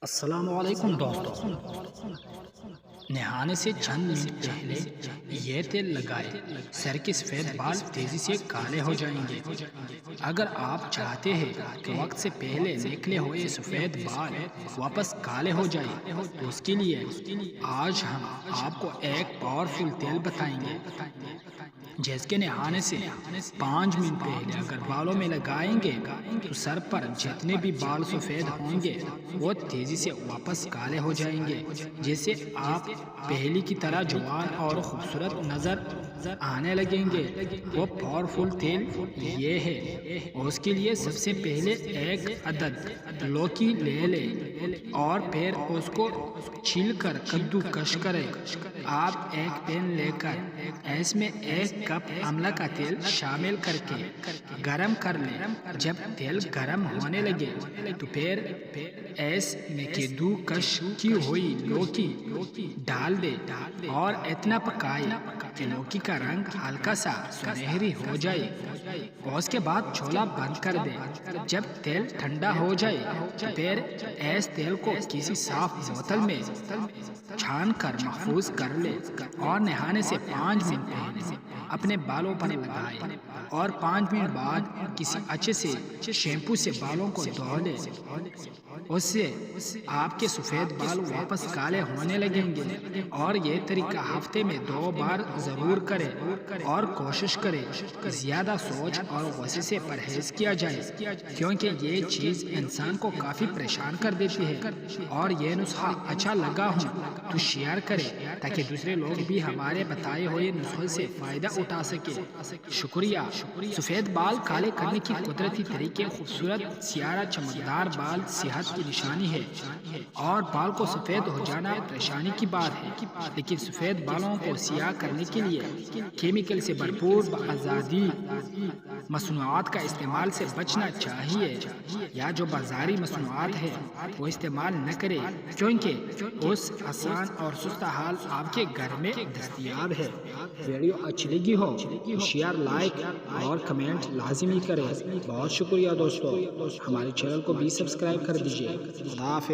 السلام علیکم دوستو، نہانے سے چند منٹ پہلے یہ تیل لگائے، سر کے سفید بال تیزی سے کالے ہو جائیں گے۔ اگر آپ چاہتے ہیں کہ وقت سے پہلے نکلے ہوئے سفید بال واپس کالے ہو جائیں تو اس کے لیے آج ہم آپ کو ایک پاورفل تیل بتائیں گے جس کے نہانے سے 5 منٹ پہلے اگر بالوں میں لگائیں گے تو سر پر جتنے بھی بال سفید ہوں گے وہ تیزی سے واپس کالے ہو جائیں گے، جس سے آپ پہلی کی طرح جوان اور خوبصورت نظر آنے لگیں گے۔ وہ پاورفل تیل یہ ہے، اور اس کے لیے سب سے پہلے ایک عدد لوکی لے لیں اور پھر اس کو چھیل کر کدو کش کریں۔ آپ ایک پین لے کر اس میں 1 کپ آملہ کا تیل شامل کر کے گرم کر لیں۔ جب تیل گرم ہونے لگے تو پھر اس میں کدو کش کی ہوئی لوکی ڈال دیں اور اتنا پکائیں کہ لوکی کا رنگ ہلکا سا سنہری ہو جائے، اور اس کے بعد چولہا بند کر دیں۔ جب تیل ٹھنڈا ہو جائے تو پھر اس تیل کو کسی صاف بوتل میں چھان کر محفوظ کر لیں اور نہانے سے 5 منٹ پہلے اپنے بالوں پر لگائیں، اور 5 منٹ بعد کسی اچھے سے شیمپو سے بالوں کو دھو لیں۔ اس سے آپ کے سفید بال واپس کالے ہونے لگیں گے۔ اور یہ طریقہ ہفتے میں 2 بار ضرور کریں، اور کوشش کریں زیادہ سوچ اور غصے سے پرہیز کیا جائے، کیونکہ یہ چیز انسان کو کافی پریشان کر دیتی ہے۔ اور یہ نسخہ اچھا لگا ہو تو شیئر کریں تاکہ دوسرے لوگ بھی ہمارے بتائے ہوئے نسخے سے فائدہ اٹھا سکیں۔ شکریہ۔ سفید بال کالے کرنے کی قدرتی طریقے: خوبصورت سیاہ چمکدار بال صحت کی نشانی ہے، اور بال کو سفید ہو جانا پریشانی کی بات ہے، لیکن سفید بالوں کو سیاہ کرنے کے لیے کیمیکل سے بھرپور باضابطہ مصنوعات کا استعمال سے بچنا چاہیے، یا جو بازاری مصنوعات ہیں وہ استعمال نہ کریں، کیونکہ اس آسان اور سستا حل آپ کے گھر میں دستیاب ہے۔ ویڈیو اچھی لگی ہو تو شیئر، لائک اور کمنٹ لازمی کریں۔ بہت شکریہ دوستو، ہمارے چینل کو بھی سبسکرائب کر دیجیے۔ خدا حافظ۔